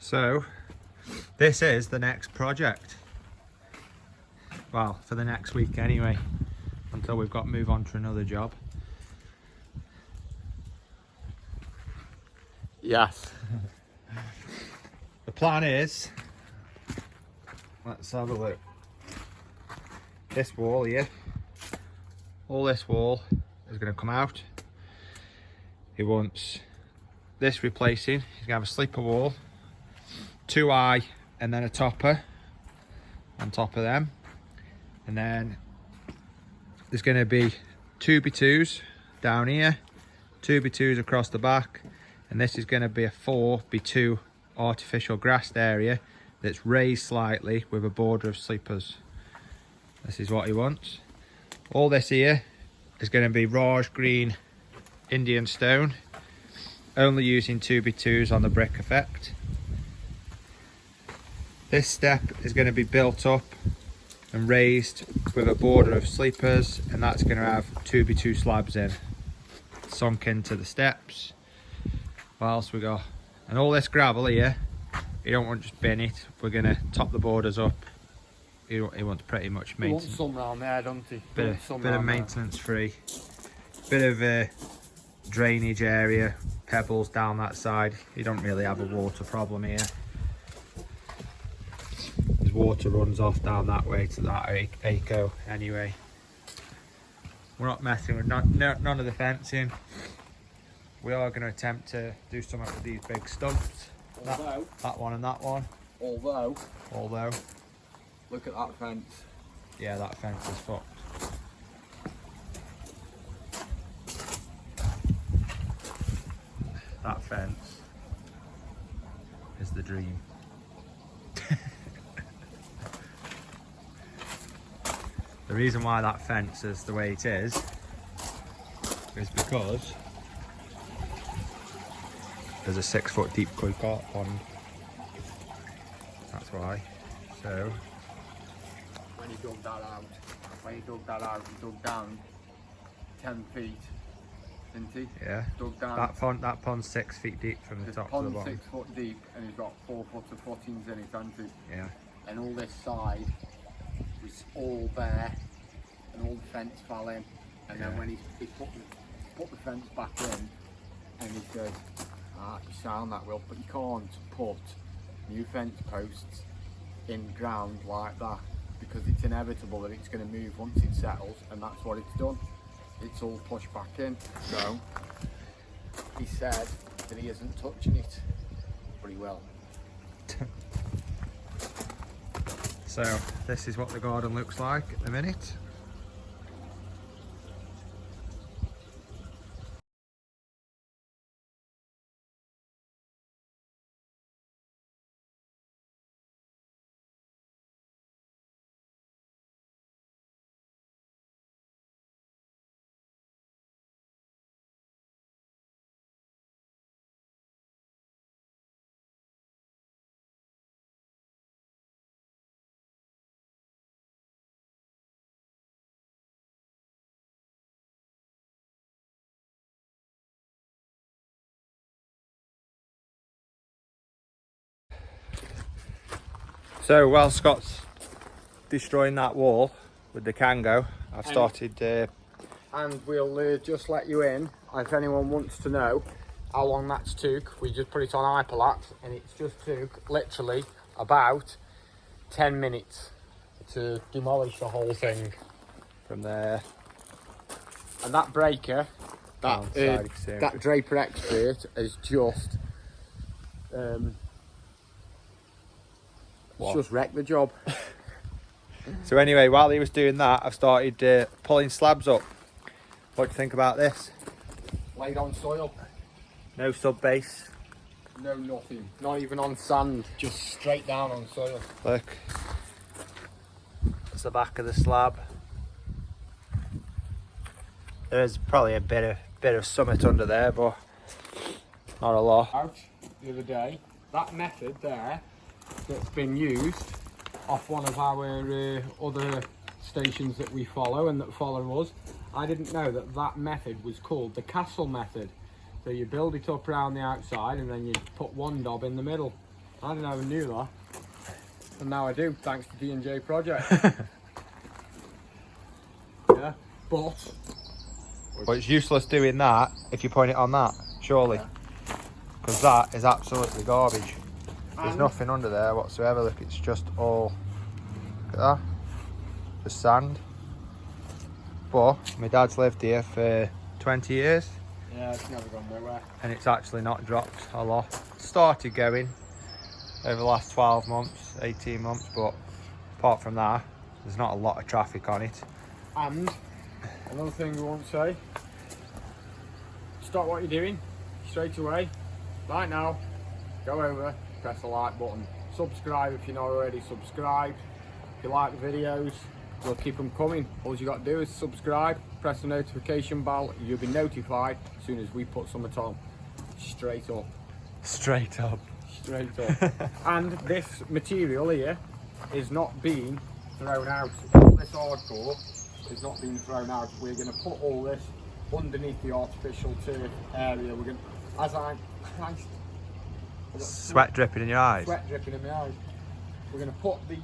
So this is the next project. Well, for the next week anyway, until we've got to move on to another job. Yes. The plan is, let's have a look. This wall here, all this wall is going to come out. He wants this replacing. He's going to have a sleeper wall, 2 high and then a topper on top of them. And then there's going to be 2x2s down here, 2x2s across the back. And this is going to be a 4x2 artificial grassed area that's raised slightly with a border of sleepers. This is what he wants. All this here is going to be Raj green Indian stone, only using 2x2s on the brick effect. This step is going to be built up and raised with a border of sleepers, and that's going to have 2x2 slabs in, sunk into the steps. What else we got? And all this gravel here, you don't want to just bin it. We're going to top the borders up. He wants pretty much maintenance. He wants some round there, don't he? Bit of maintenance free. Bit of a drainage area, pebbles down that side. You don't really have a water problem here. His water runs off down that way to that eco anyway. We're not messing with none of the fencing. We are going to attempt to do something with these big stumps. That one and that one. Although, look at that fence. Yeah, that fence is fucked. That fence is the dream. The reason why that fence is the way it is because there's a 6 foot deep koi carp pond. That's why. So When he dug that out, he dug down 10 feet, didn't he? yeah, Dug down. that pond's 6 feet deep from the top to the pond's bottom. 6 foot deep, and he's got 4 foot of footings in it, hasn't he? Yeah. And all this side was all bare, and all the fence fell in. And then when he put the fence back in, and he said, you sound that well, but you can't put new fence posts in ground like that, because it's inevitable that it's going to move once it settles, and that's what it's done. It's all pushed back in. So he said that he isn't touching it, but he will. So this is what the garden looks like at the minute. So while Scott's destroying that wall with the Kango, I've started... And we'll just let you in, if anyone wants to know how long that's took. We just put it on hyperlapse, and it's just took literally about 10 minutes to demolish the whole thing. from there. And that breaker, that Draper Expert is just... it's just wrecked the job. So anyway, while he was doing that, I've started pulling slabs up. What do you think about this? Laid on soil. No sub base. No nothing. Not even on sand. Just straight down on soil. Look. That's the back of the slab. There's probably a bit of summit under there, but not a lot. Out the other day, that method there that's been used off one of our other stations that we follow and that follow us, I didn't know that method was called the castle method. So you build it up around the outside and then you put one knob in the middle. I never knew that. And now I do, thanks to D&J Project. Yeah, but it's useless doing that if you point it on that, surely. Because that is absolutely garbage. There's nothing under there whatsoever. Look, it's just all, look at that, just sand. But my dad's lived here for 20 years. Yeah, it's never gone nowhere. And it's actually not dropped a lot. It started going over the last 12 months, 18 months, but apart from that, there's not a lot of traffic on it. And another thing we won't say, stop what you're doing straight away. Right now, go over, press the like button. Subscribe if you're not already subscribed. If you like the videos, we'll keep them coming. All you got to do is subscribe, press the notification bell, you'll be notified as soon as we put something on. Straight up. Straight up. Straight up. And this material here is not being thrown out. All this hardcore is not being thrown out. We're going to put all this underneath the artificial turf area. We're going to, as I'm, Christ, Sweat dripping in your eyes. Sweat dripping in my eyes. We're going to put the,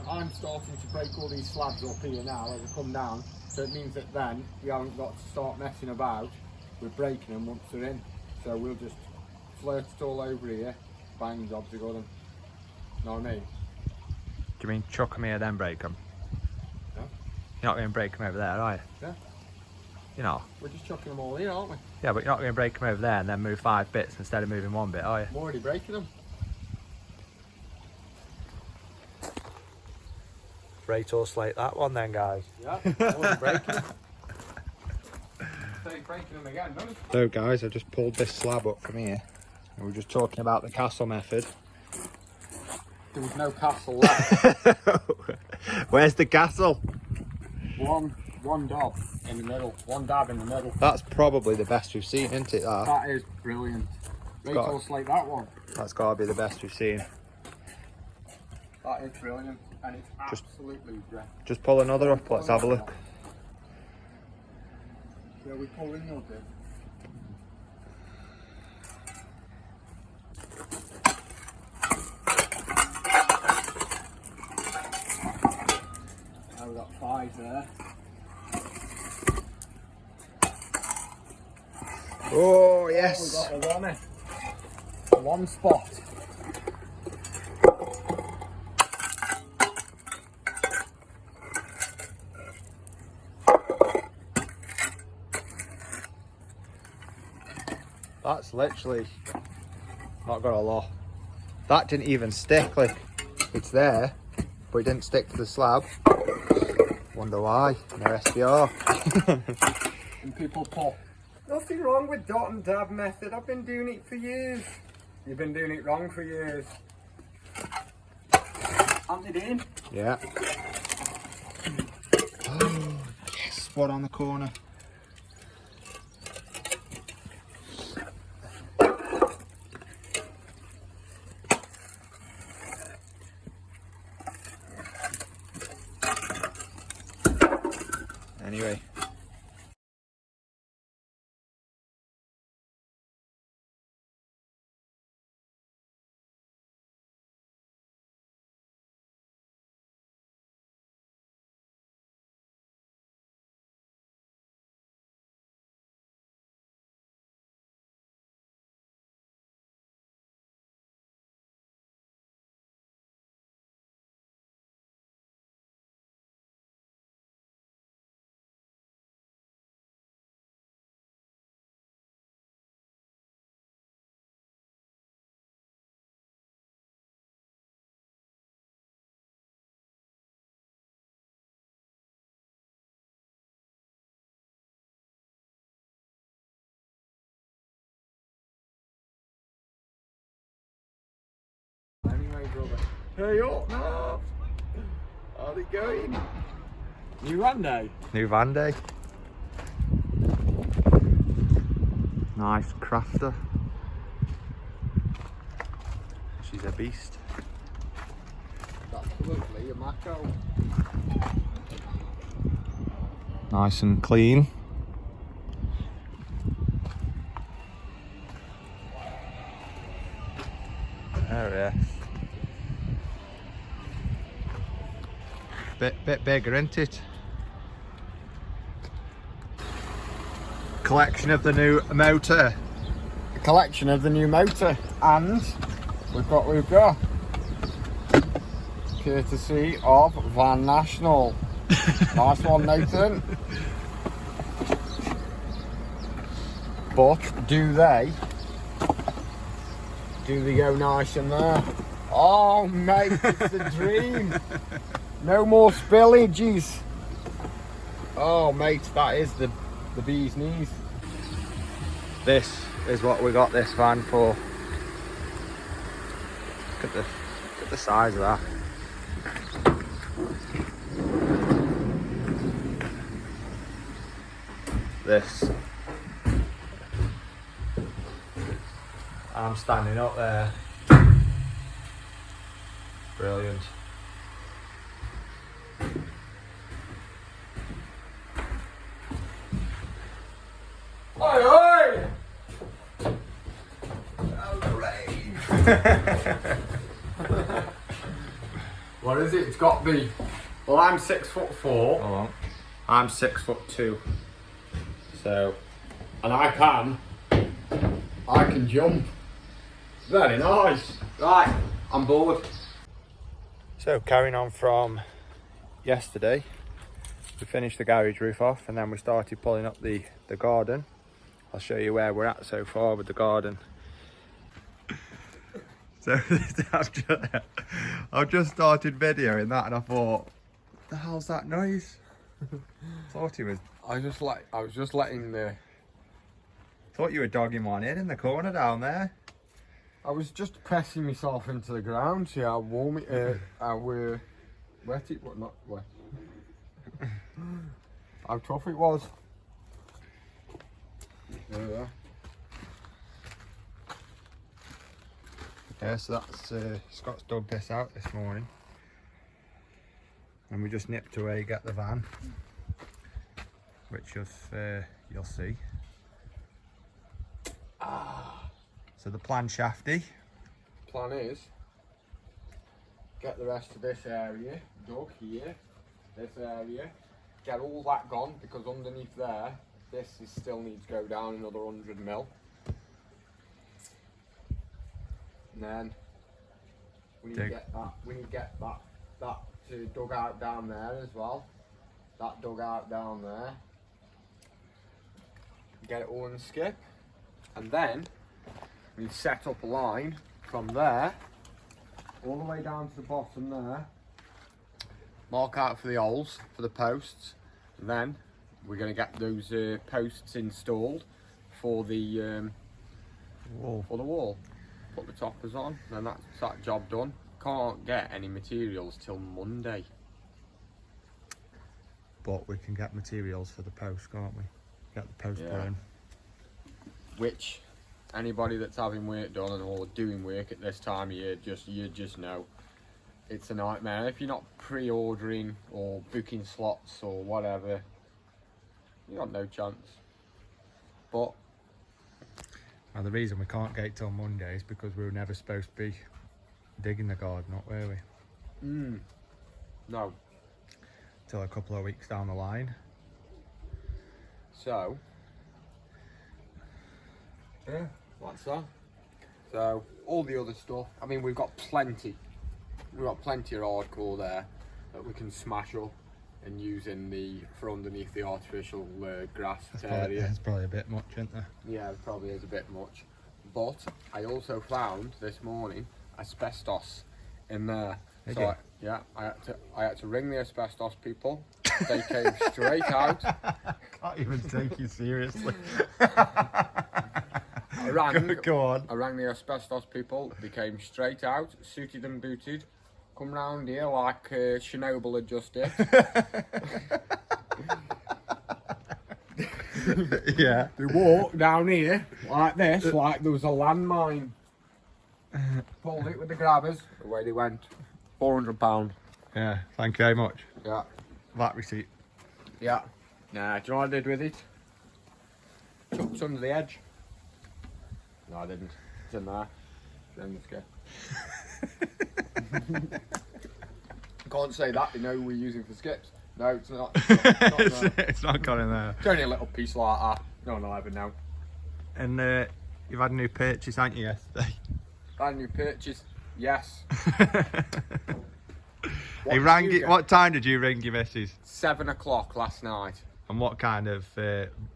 I'm starting to break all these slabs up here now as they come down. So it means that then we haven't got to start messing about with breaking them once they're in. So we'll just flirt it all over here. Bang, jobs are good. Know what I mean? Do you mean chuck them here then break them? Yeah. You're not going to break them over there, are you? Yeah. You know? We're just chucking them all here, aren't we? Yeah, but you're not going to break them over there and then move 5 bits instead of moving 1 bit, are you? I'm already breaking them. Rate or slate that one then, guys. Yeah, I'm already breaking them. So you're breaking them again, don't you? So guys, I just pulled this slab up from here. And we were just talking about the castle method. There was no castle left. Where's the castle? One dab in the middle. One dab in the middle. That's probably the best we've seen, isn't it? That is brilliant. Rate or slate that one. That's got to be the best we've seen. That is brilliant. And it's absolutely great. Just pull another up, let's have a look. Yeah, we pull in your bit. Now we've got 5 there. Oh, yes. We've got a 1 spot. That's literally not got a lot. That didn't even stick, like, it's there, but it didn't stick to the slab. Wonder why, no SPR. And people put, nothing wrong with dot and dab method, I've been doing it for years. You've been doing it wrong for years. Haven't you, Dean? Yeah. Oh, yes, spot on the corner. Anyway. Anyway, brother. Hey up, no. How's it going? New Randy. New Vanday. Nice crafter. She's a beast. Absolutely, a Mako. Nice and clean. There it is. Bit bigger, isn't it? Collection of the new motor. A collection of the new motor, and we've got courtesy of Van National. Nice one, Nathan. But do they go nice in there? Oh mate, it's a dream. No more spillages. Oh mate, that is the bee's knees. This is what we got this van for. Look at the size of that. This. I'm standing up there. Brilliant. Oi, oi! What is it? It's got to be. Well, I'm 6'4". Hold on. I'm 6'2". So, And I can jump. Very nice. Right, I'm bored. So carrying on from yesterday, we finished the garage roof off and then we started pulling up the garden. I'll show you where we're at so far with the garden. So I've just started videoing that and I thought, what the hell's that noise? Thought you were dogging one in the corner down there. I was just pressing myself into the ground, see how warm it, how wet it was, not wet. How tough it was. There we are. Yeah, so that's Scott's dug this out this morning, and we just nipped away get the van, which you'll see. So the plan shafty. Plan is get the rest of this area dug here, this area, get all that gone because underneath there, this still needs to go down another 100 mil. And then we need to get that. We need to get that dug out down there as well. That dug out down there. Get it all in the skip, and then we need to set up a line from there all the way down to the bottom there. Mark out for the holes for the posts, and then we're going to get those posts installed for the wall. Put the toppers on, and that's that job done. Can't get any materials till Monday. But we can get materials for the post, can't we? Get the post put in. Which anybody that's having work done or doing work at this time of year, you just know it's a nightmare. If you're not pre-ordering or booking slots or whatever, you got no chance. But now the reason we can't get it till Monday is because we were never supposed to be digging the garden up, were we? No. Till a couple of weeks down the line. So yeah, that's that. So all the other stuff, I mean, we've got plenty of hardcore there that we can smash up and use for underneath the artificial grass area. It's probably a bit much, isn't there? Yeah, it probably is a bit much. But I also found this morning asbestos in there. I had to ring the asbestos people. They came straight out. Can't even take you seriously. Go on. I rang the asbestos people. They came straight out, suited and booted, come round here like Chernobyl had just did. Yeah. They walked down here like this, like there was a landmine. Pulled it with the grabbers. Away they went. £400. Yeah, thank you very much. Yeah. VAT receipt. Yeah. Nah, do you know what I did with it? Chucked under the edge. No, I didn't. It's in there. Then let's go. Can't say that, they know who we're using for skips. No, it's not. It's not, It's not gone in there. it's only a little piece like that. No, not even now. And you've had a new purchase, haven't you, yesterday? Had a new purchase, yes. He rang it. What time did you ring your missus? 7 o'clock last night. And what kind of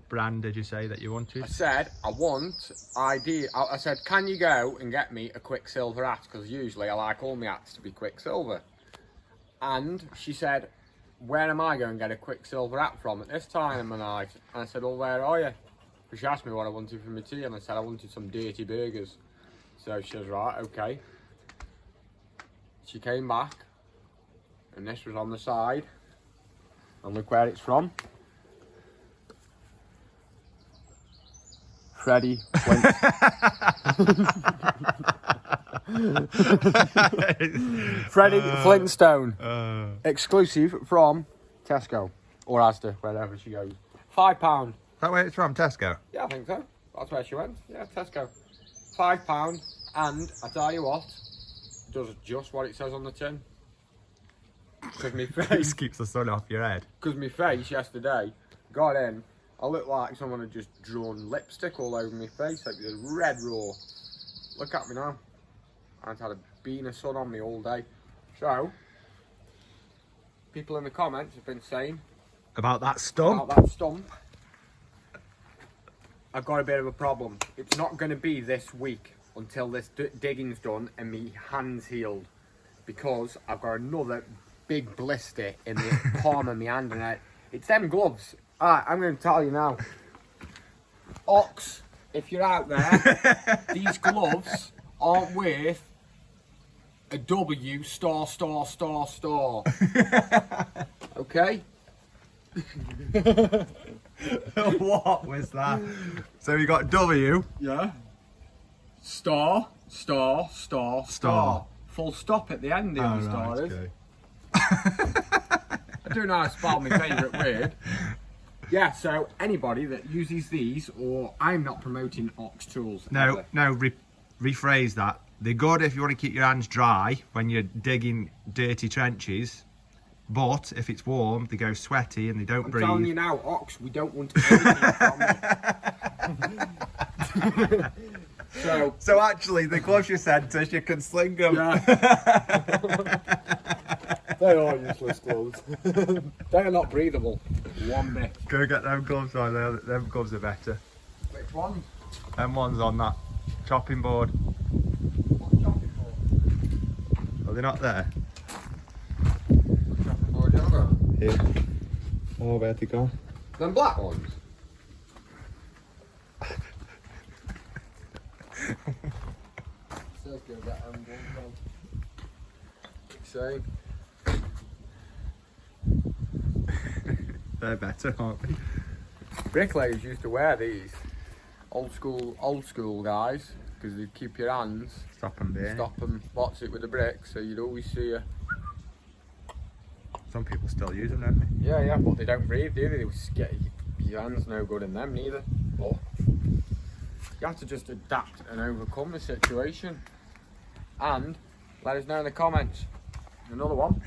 brand did you say that you wanted? I said, I want ID. I said, can you go and get me a Quicksilver hat? Because usually I like all my hats to be Quicksilver. And she said, where am I going to get a Quicksilver hat from at this time of the night? And I said, well, where are you? She asked me what I wanted for my tea, and I said I wanted some dirty burgers. So she was right, okay. She came back, and this was on the side. And look where it's from. Freddie Freddie Flintstone. Exclusive from Tesco or Asda, wherever she goes. £5. Is that where it's from, Tesco? Yeah, I think so. That's where she went. Yeah, Tesco. £5. And I tell you what, it does just what it says on the tin. Because my face This keeps the sun off your head. Because my face yesterday got in. I looked like someone had just drawn lipstick all over my face. Like it was red raw. Look at me now. I've had a bean of sun on me all day. So, people in the comments have been saying About that stump? about that stump. I've got a bit of a problem. It's not going to be this week until this digging's done and my hand's healed. Because I've got another big blister in the palm of my hand and it's them gloves. Alright, I'm going to tell you now. Ox, if you're out there, these gloves aren't worth a W star. Okay? What was that? So we got W. Yeah. Star. Full stop at the end of the star is. Okay. I don't know how to spell my favourite word. Yeah, so anybody that uses these, or I'm not promoting Ox tools. No, rephrase that. They're good if you want to keep your hands dry when you're digging dirty trenches, but if it's warm, they go sweaty and they don't breathe. I'm telling you now, Ox, we don't want anything from it. So actually, the gloves you sent us, you can sling them. Yeah. They are useless gloves. They are not breathable. One bit. Go get them gloves on there. Them gloves are better. Which one? Them ones on that chopping board. What chopping board? Are they not there? Chopping board, you have Here. Oh, where'd they go? Them black ones? Says go get them ones on. Same. They're better, aren't they? Bricklayers used to wear these. Old school guys, because they'd keep your hands, Stop them being. stop them, box it with a brick, so you'd always see a... Some people still use them, don't they? Yeah, but they don't breathe, do they? They was get your hands no good in them neither. But you have to just adapt and overcome the situation. And let us know in the comments. Another one.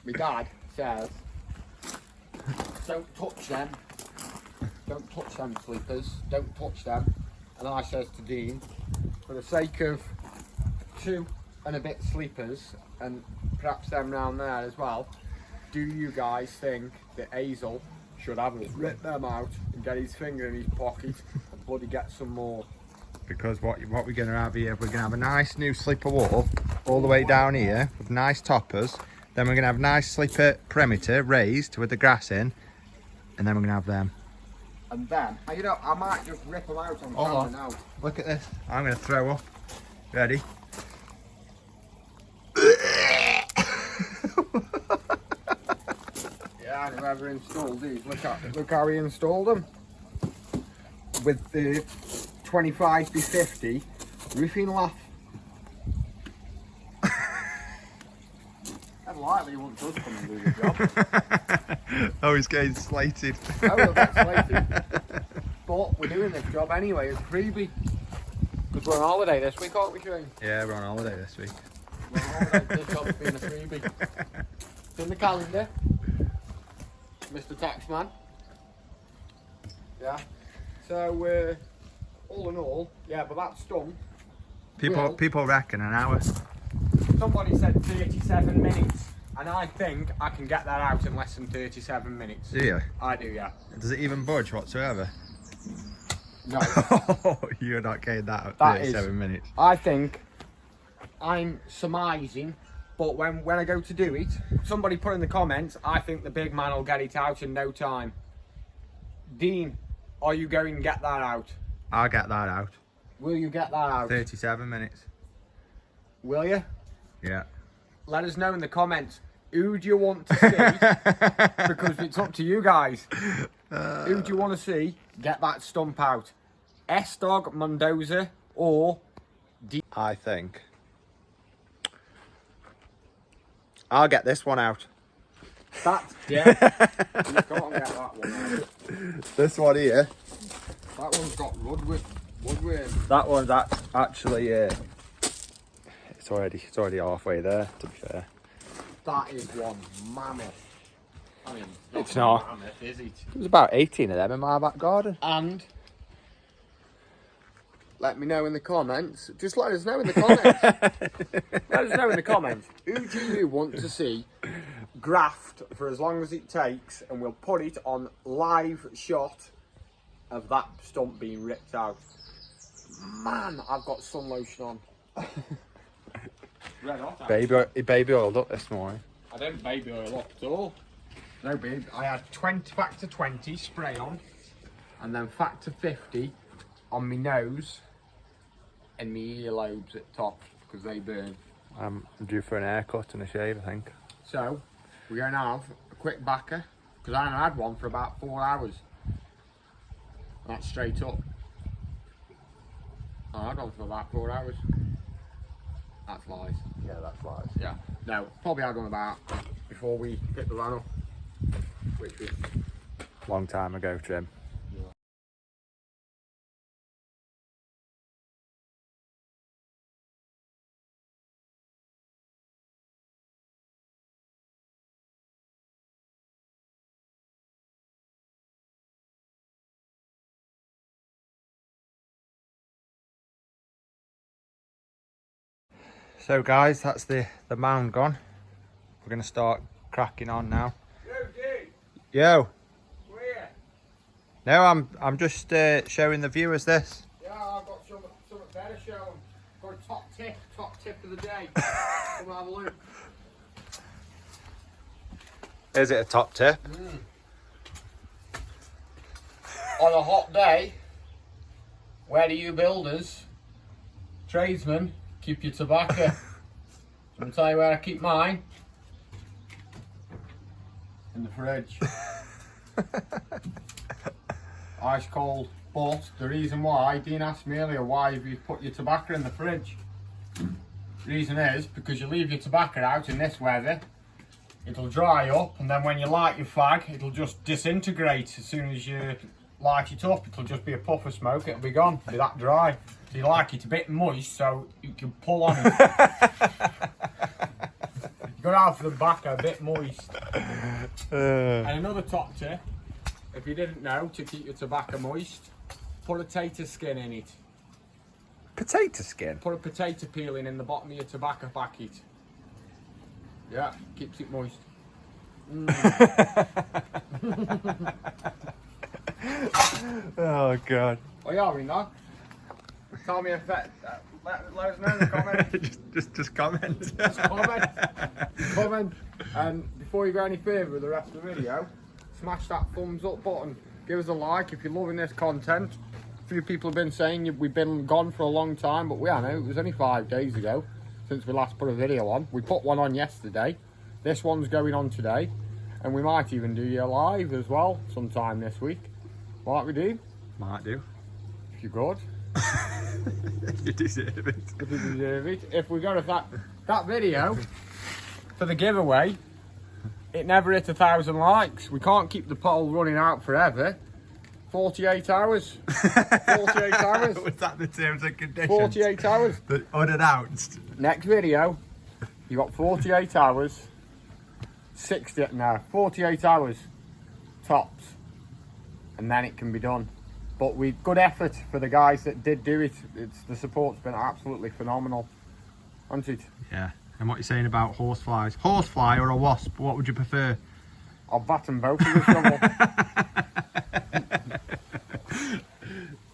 My dad says, don't touch them. Don't touch them sleepers. Don't touch them. And I says to Dean, for the sake of 2 and a bit sleepers, and perhaps them round there as well, do you guys think that Hazel should have us rip them out and get his finger in his pocket and bloody get some more? Because what we're going to have here, we're going to have a nice new slipper wall all the way down here with nice toppers. Then we're going to have nice slipper perimeter raised with the grass in, and then we're going to have them. And then, you know, I might just rip them out on camera now. Look at this. I'm going to throw up. Ready? Yeah, whoever installed these, look how he installed them. With the 25x50 roofing lath. I'd likely want us to come and do the job. Oh, he's getting slated. Oh, we'll get slated. But we're doing this job anyway as a freebie. Because we're on holiday this week, aren't we, Shane? Yeah, we're on holiday this week. Well, this job's been a freebie. It's in the calendar, Mr. Taxman. Yeah. So, all in all, yeah, but that stump. People reckon an hour. Somebody said 37 minutes, and I think I can get that out in less than 37 minutes. Do you? I do, yeah. Does it even budge whatsoever? No. You're not getting that at That 37 minutes. I think I'm surmising, but when I go to do it, somebody put in the comments, I think the big man will get it out in no time. Dean, are you going to get that out? I'll get that out. Will you get that out? 37 minutes. Will you? Yeah. Let us know in the comments. Who do you want to see? Because it's up to you guys. Who do you want to see get that stump out? S-Dog, Mendoza, or D? I think I'll get this one out. That's dead. You can't get that one out. This one here. That one's got woodworm. That one's actually it's already halfway there, to be fair. That is one mammoth. I mean, It's not. mammoth, is it? There's about 18 of them in my back garden. And let me know in the comments. Just let us know in the comments. Let us know in the comments. Who do you want to see graft for as long as it takes, and we'll put it on live shot of that stump being ripped out. Man, I've got sun lotion on. Red hot. Baby oiled up this morning. I don't baby oil up at all. No, babe. I had factor 20 spray on, and then factor 50 on my nose and my earlobes at top because they burn. I'm due for an haircut and a shave, I think. So we're going to have a quick backer because I haven't had one for about 4 hours. That's straight up. I had one for about 4 hours. That's lies. Yeah, that's lies. Yeah. No, probably had one about before we picked the van up. Which was Long time ago, Trim. So guys, that's the mound gone. We're going to start cracking on now. Yo, dude. Yo. Where? No, I'm just showing the viewers this. Yeah, I've got something better showing. Got a top tip of the day. Come have a look. Is it a top tip? On a hot day, where do you builders, tradesmen, keep your tobacco? I'll tell you where I keep mine. In the fridge. Ice cold. But the reason why, Dean asked me earlier, why have you put your tobacco in the fridge? The reason is because you leave your tobacco out in this weather, it'll dry up, and then when you light your fag, it'll just disintegrate. As soon as you light it up, it'll just be a puff of smoke, it'll be gone, it'll be that dry. So you like it a bit moist so you can pull on it. You got to have the tobacco a bit moist. And another top tip, if you didn't know, to keep your tobacco moist, put a potato skin in it. Potato skin? Put a potato peeling in the bottom of your tobacco packet. Yeah, keeps it moist. Oh god. Oh, yeah, we know. Tell me if that. Let us know in the comments. just comment. Just comment. And before you go any further with the rest of the video, smash that thumbs up button. Give us a like if you're loving this content. A few people have been saying we've been gone for a long time, but we are now. It was only 5 days ago since we last put a video on. We put one on yesterday. This one's going on today, and we might even do you live as well sometime this week. Might we do? Might do. If you're good. If you deserve it. If you deserve it. If we got that video for the giveaway, it never hit 1,000 likes. We can't keep the poll running out forever. 48 hours. 48 hours. Was that the terms and conditions? 48 hours. The unannounced. Next video, You got 48 hours, 48 hours tops, and then it can be done. But with good effort for the guys that did do it. The support's been absolutely phenomenal, hasn't it? Yeah. And what you're saying about horseflies? Horsefly or a wasp? What would you prefer? I'll bat them both with a shovel.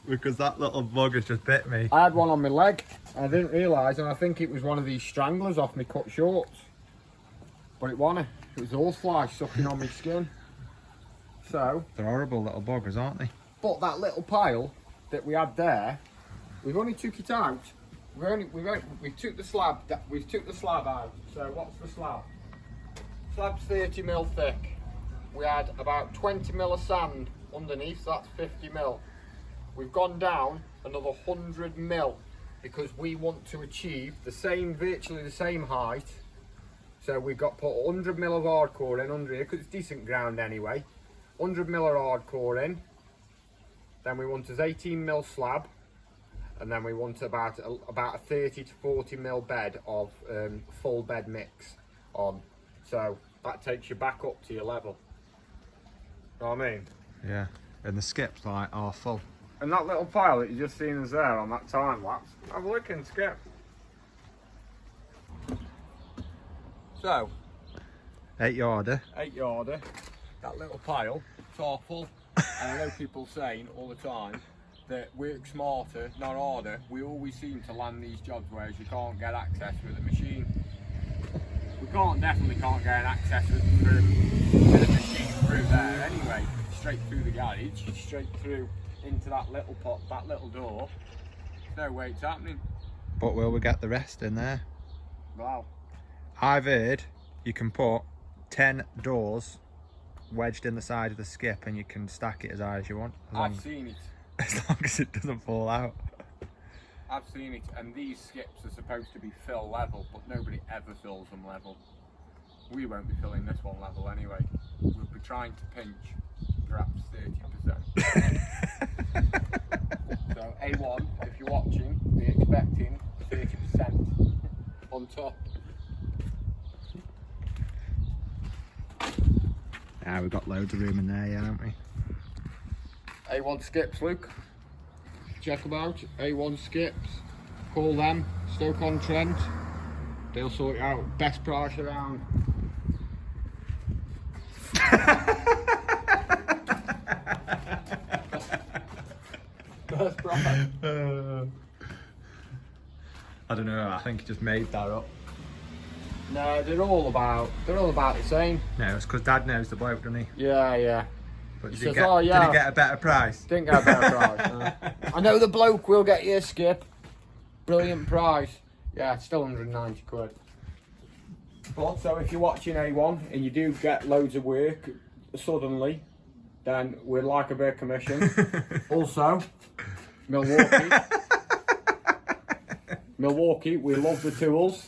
Because that little bug has just bit me. I had one on my leg. I didn't realise, and I think it was one of these stranglers off my cut shorts. But it wasn't. It was a horsefly sucking on my skin. So they're horrible little buggers, aren't they? But that little pile that we had there, we've only took it out. We took the slab. We took the slab out. So what's the slab? Slab's 30 mil thick. We had about 20 mil of sand underneath. So that's 50 mil. We've gone down another 100 mil because we want to achieve virtually the same height. So we've got put 100 mil of hardcore in under here because it's decent ground anyway. 100 mil of hardcore in. Then we want an 18 mil slab, and then we want about a 30 to 40 mil bed of full bed mix on. So that takes you back up to your level. Know what I mean? Yeah. And the skips like are full. And that little pile that you just seen us there on that time lapse, have a look and skip. So 8 yarder. 8 yarder. That little pile, it's awful. And I know people saying all the time that work smarter, not harder. We always seem to land these jobs whereas you can't get access with the machine. We definitely can't get access with the machine through there anyway. Straight through the garage, straight through into that little pot, that little door. There's no way it's happening. But will we get the rest in there? Wow. I've heard you can put 10 doors wedged in the side of the skip and you can stack it as high as you want. I've seen it. As long as it doesn't fall out. I've seen it, and these skips are supposed to be fill level, but nobody ever fills them level. We won't be filling this one level anyway. We'll be trying to pinch perhaps 30%. So A1, if you're watching, be expecting 30% on top. Yeah, we've got loads of room in there, yeah, haven't we? A1 skips, Luke. Check them out. A1 skips. Call them. Stoke-on-Trent. They'll sort it out. Best price around. Best price. I don't know. I think he just made that up. No, they're all about the same. No, it's because Dad knows the bloke, doesn't he? Yeah. But He did, says, he get, "Oh, yeah." did he get a better price? Didn't get a better price. No. I know the bloke will get you a skip. Brilliant price. Yeah, it's still 190 quid. But so if you're watching A1 and you do get loads of work suddenly, then we'd like a bit of commission. Also, Milwaukee, we love the tools,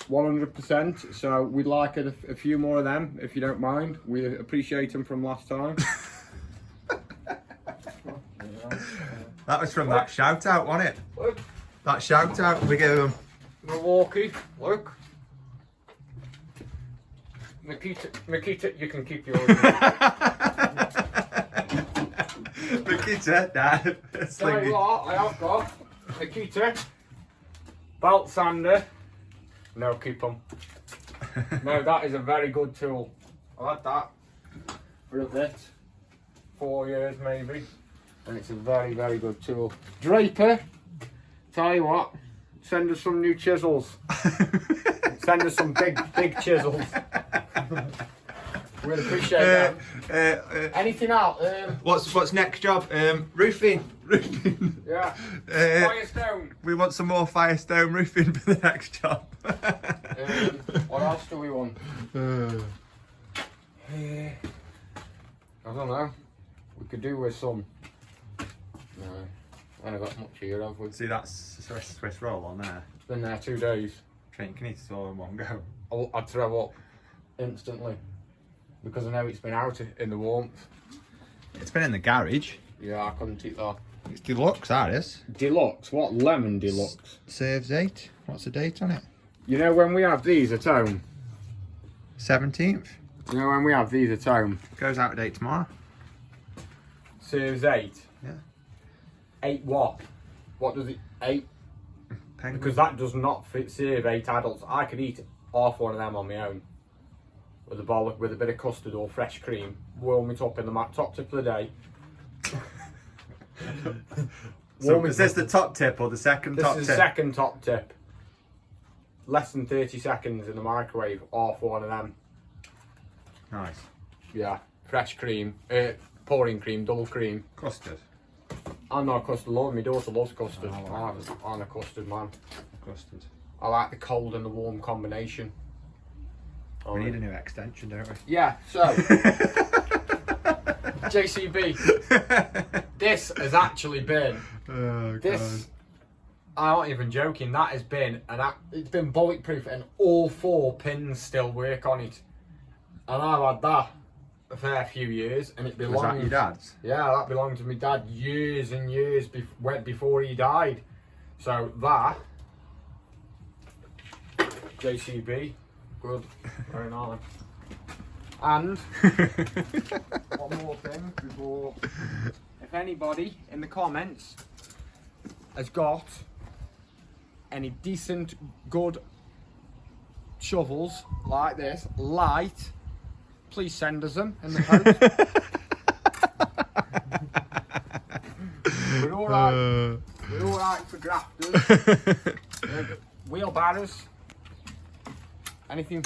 100%. So we'd like a few more of them, if you don't mind. We appreciate them from last time. That was from that shout out, wasn't it? Look, That shout out we gave him. Milwaukee, look. Nikita, you can keep yours. Nikita, Dad. Tell you what, I have got Nikita, belt sander. No, keep them. No, that is a very good tool. I like that for a bit, 4 years maybe, and it's a very, very good tool. Draper, tell you what, send us some new chisels. Send us some big chisels. We'd appreciate that. Anything else? What's next job? Roofing. Yeah. Firestone. We want some more Firestone roofing for the next job. What else do we want? I don't know. We could do with some. No, I haven't got much here, have we? See, that's Swiss roll on there. It's been there 2 days. Trent, you can eat it all in one go. I'd throw up instantly because I know it's been out in the warmth. It's been in the garage. Yeah, I couldn't eat that. It's deluxe, that is. Deluxe? What? Lemon deluxe? Saves 8. What's the date on it? You know when we have these at home? 17th. You know when we have these at home? Goes out of date tomorrow. Series 8. Yeah. 8 what? What does it? 8? Penguin. Because that does not fit serve 8 adults. I could eat half one of them on my own. With a bollock, with a bit of custard or fresh cream. Warm it up in the top tip of the day. So is this the top tip or the second top tip? This is the second top tip. Less than 30 seconds in the microwave, half one of them. Nice. Yeah, fresh cream, pouring cream, double cream. Custard. I'm not a custard lover, my daughter loves custard. Oh, I'm a custard man. Custard. I like the cold and the warm combination. We need a new extension, don't we? Yeah, so JCB, this has actually been this. I'm not even joking. That has been it's been bulletproof, and all 4 pins still work on it. And I've had that a fair few years, and it belongs. Was that your dad's? Yeah, that belonged to my dad years and years before he died. So that JCB, good, very nice. And one more thing before, if anybody in the comments has got any decent, good shovels like this, light, please send us them in the post. We're alright. We're alright for grafters. Wheelbarrows. Anything.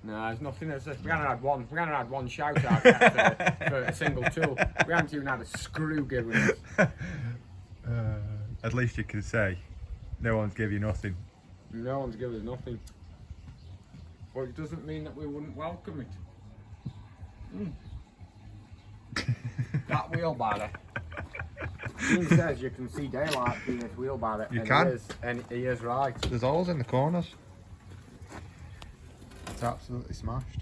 No, there's nothing. We haven't had one. We haven't had one shout out yet for a single tool. We haven't even had a screw given us. At least you can say, no one's give you nothing. No one's given us nothing. But it doesn't mean that we wouldn't welcome it. That wheelbarrow. Dean says you can see daylight through this wheelbarrow. You can. And he is right. There's holes in the corners. It's absolutely smashed.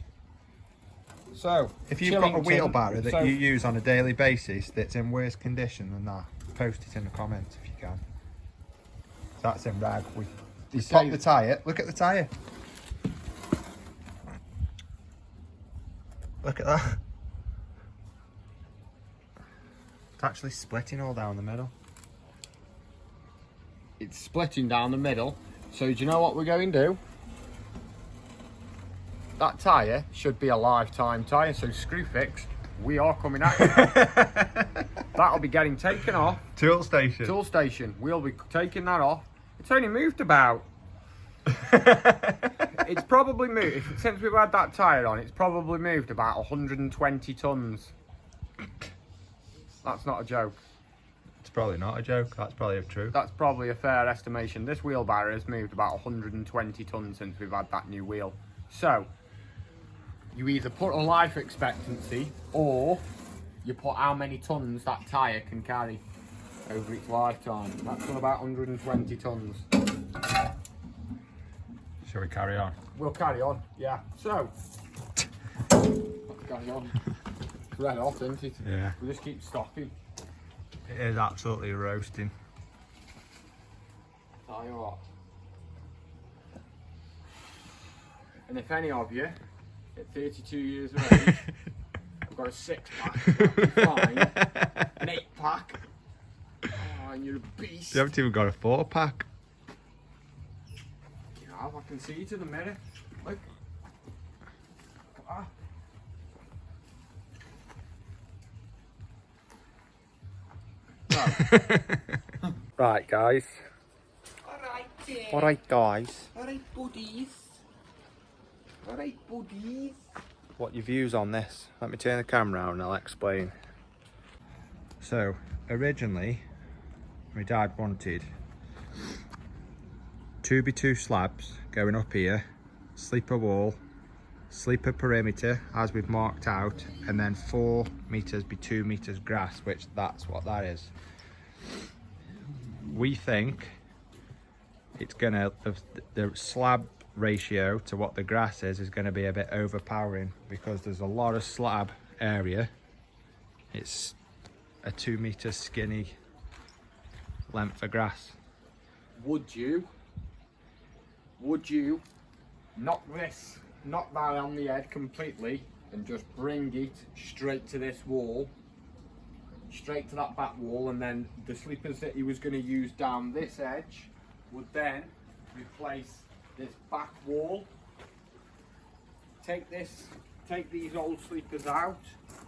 So, if you've got a Chillington, wheelbarrow that you use on a daily basis that's in worse condition than that, post it in the comments if you can. That's in rag. We pop the tyre. Look at the tyre. Look at that. It's actually splitting all down the middle. It's splitting down the middle. So do you know what we're going to do? That tyre should be a lifetime tyre, so screw fix, we are coming at you. That'll be getting taken off. Tool station. Tool station. We'll be taking that off. It's only moved about. It's probably moved, since we've had that tyre on, it's probably moved about 120 tonnes. That's not a joke. It's probably not a joke, that's probably true. That's probably a fair estimation. This wheelbarrow has moved about 120 tonnes since we've had that new wheel. So, you either put a life expectancy or you put how many tonnes that tyre can carry over its lifetime. That's done about 120 tonnes. Shall we carry on? We'll carry on, yeah. So, let's carry on. It's red hot, isn't it? Yeah. We just keep stopping. It is absolutely roasting. Tell you what. And if any of you, at 32 years of age, have got a 6-pack, fine, an 8-pack, oh, and you're a beast. You haven't even got a 4-pack. You have, I can see it in the mirror. Look. Ah. No. Right, guys. Alright, guys. Alright, buddies. Alright, buddies. What your views on this? Let me turn the camera around and I'll explain. So, originally, my dad wanted 2x2 slabs going up here, sleeper wall, sleeper perimeter as we've marked out, and then 4 meters by 2 meters grass, which that's what that is. We think it's gonna, the slab ratio to what the grass is going to be a bit overpowering because there's a lot of slab area. It's a 2 meter skinny length of grass. Would you would you knock that on the head completely and just bring it straight to this wall, straight to that back wall, and then the sleepers that he was going to use down this edge would then replace this back wall. Take these old sleepers out,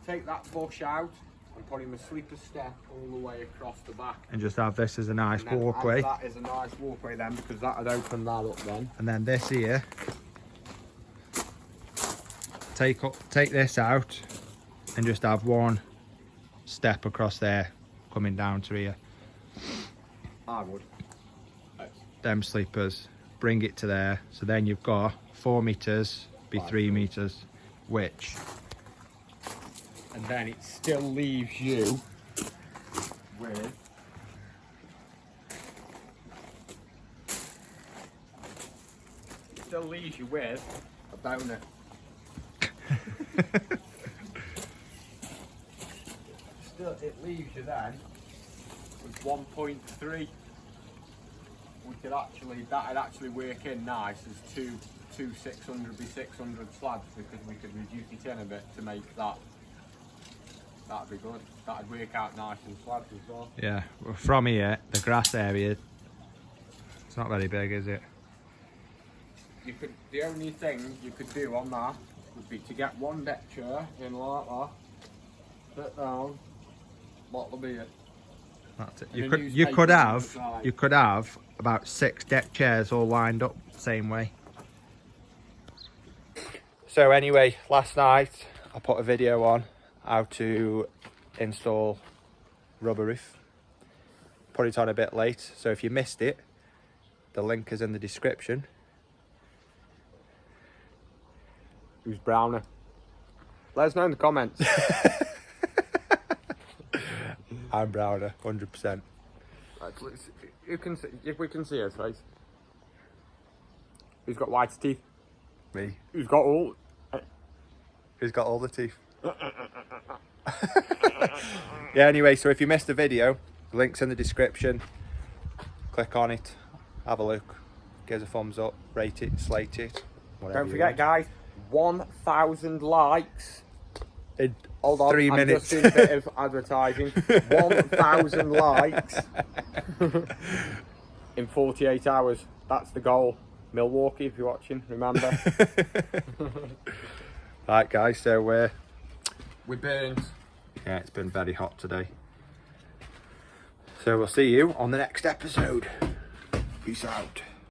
take that bush out, and put him a sleeper step all the way across the back. And just have this as a nice walkway. That is a nice walkway then, because that would open that up then. And then this here, take this out and just have one step across there coming down to here. I would. Them sleepers, bring it to there, so then you've got 4 meters, be 3 meters, which, and then it still leaves you with a boner. Still, it leaves you then with 1.3. We could actually, that'd actually work in nice as two 600 by 600 slabs, because we could reduce it in a bit to make that. That'd be good. That'd work out nice in slabs as well. yeah, well, from here, the grass area, it's not very big, is it? You could. The only thing you could do on that would be to get one deck chair in like that, sit down, bottle of beer. That's it. And You could inside. have about 6 deck chairs all lined up same way. So anyway, last night I put a video on how to install rubber roof. Put it on a bit late, so if you missed it, the link is in the description. Who's browner? Let us know in the comments. I'm browner, 100%. You can see, if we can see his face. Who's got white teeth? Me. Who's got all? Who's got all the teeth? Yeah, anyway, so if you missed the video, the link's in the description. Click on it, have a look, give us a thumbs up, rate it, slate it. Don't forget, guys, 1,000 likes. In Hold on, 3 I'm minutes. just doing a bit of advertising. 1,000 likes in 48 hours. That's the goal. Milwaukee, if you're watching, remember. Right, guys, so we burned. yeah, it's been very hot today. So we'll see you on the next episode. Peace out.